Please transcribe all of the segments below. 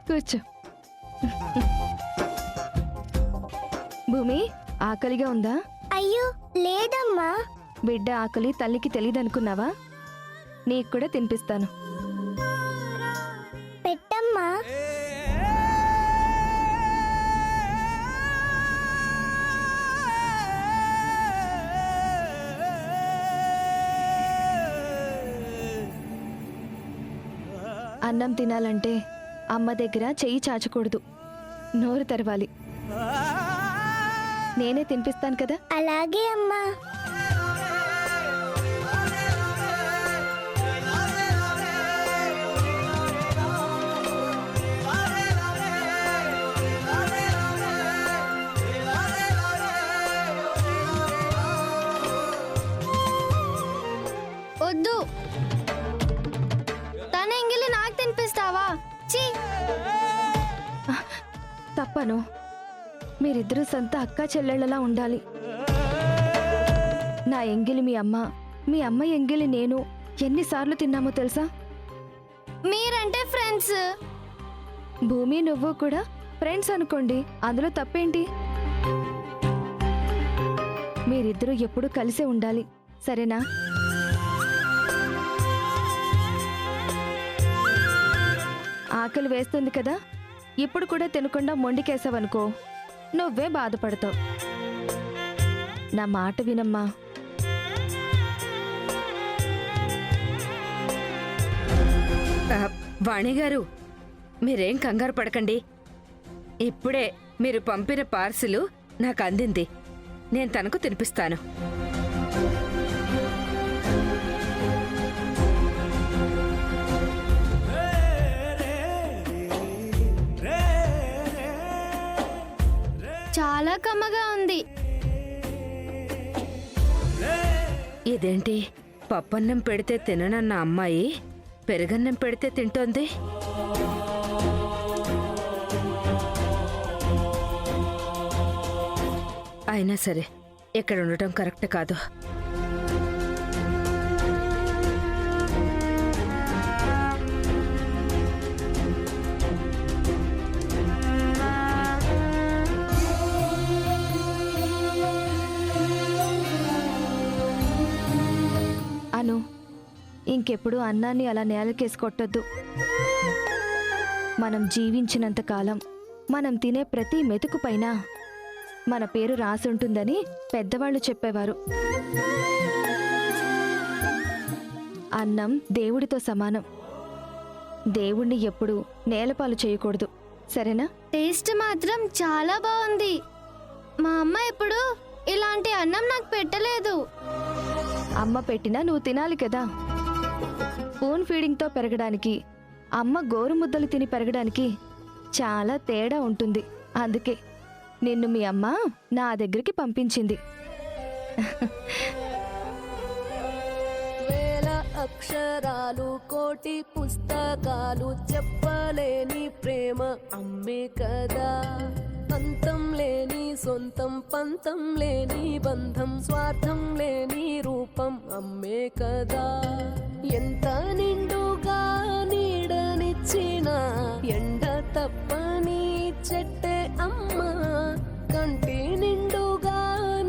కూర్చో. భూమి, ఆకలిగా ఉందా? అయ్యో లేదమ్మా. బిడ్డ ఆకలి తల్లికి తెలియదనుకున్నావా? నీకు కూడా తినిపిస్తాను. పెట్టమ్మా. అన్నం తినాలంటే అమ్మ దగ్గర చెయ్యి చాచకూడదు, నోరు తెరవాలి. నేనే తినిపిస్తాను కదా. అలాగే అమ్మా. వద్దు, తన ఎంగిలి నాకు తినిపిస్తావా? చీ, తప్పను. మీరిద్దరూ సొంత అక్క చెల్లెళ్ళలా ఉండాలి. నా ఎంగిలి మీ అమ్మ, మీ అమ్మ ఎంగిలి నేను ఎన్నిసార్లు తిన్నామో తెలుసా? మీరంటే ఫ్రెండ్స్. భూమి నువ్వు కూడా ఫ్రెండ్స్ అనుకోండి, అందులో తప్పేంటి? మీరిద్దరూ ఎప్పుడూ కలిసే ఉండాలి, సరేనా? ఆకలి వేస్తుంది కదా, ఇప్పుడు కూడా తినకుండా మొండికేసావనుకో నువ్వే బాధపడతావు. నా మాట వినమ్మా. వాణిగారు, మీరేం కంగారు పడకండి. ఇప్పుడే మీరు పంపిన పార్సిలు నాకు అందింది. నేను తనకు తినిపిస్తాను. చాలా కమ్మగా ఉంది. ఇదేంటి, పప్పన్నం పెడితే తిననన్న అమ్మాయి పెరుగన్నం పెడితే తింటోంది. అయినా సరే ఇక్కడ ఉండటం కరెక్ట్ కాదు. అను, ఇంకెప్పుడు అన్నాన్ని అలా నేలకేసి కొట్టొద్దు. మనం జీవించినంత కాలం మనం తినే ప్రతి మెతుకు పైన మన పేరు రాసుంటుందని పెద్దవాళ్ళు చెప్పేవారు. అన్నం దేవుడితో సమానం. దేవుణ్ణి ఎప్పుడు నేలపాలు చేయకూడదు, సరేనా? టేస్ట్ మాత్రం చాలా బాగుంది. మా అమ్మ ఎప్పుడు ఇలాంటి అన్నం నాకు పెట్టలేదు. అమ్మ పెట్టినా నువ్వు తినాలి కదా. స్పూన్ ఫీడింగ్తో పెరగడానికి, అమ్మ గోరు ముద్దలు తిని పెరగడానికి చాలా తేడా ఉంటుంది. అందుకే నిన్ను మీ అమ్మ నా దగ్గరికి పంపించింది. వేల అక్షరాలు, కోటి పుస్తకాలు, చెప్పలేని ప్రేమ అమ్మే కదా. అంతం లేని సొంతం, పంతం లేని బంధం, స్వార్థం లేని రూపం అమ్మే కదా. ఎంత నిండుగా నీడనిచ్చిన ఎండ తప్పని చెట్టే అమ్మ. కంటి నిండుగా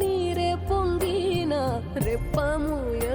నీరే పొంగిన రెప్ప మూయ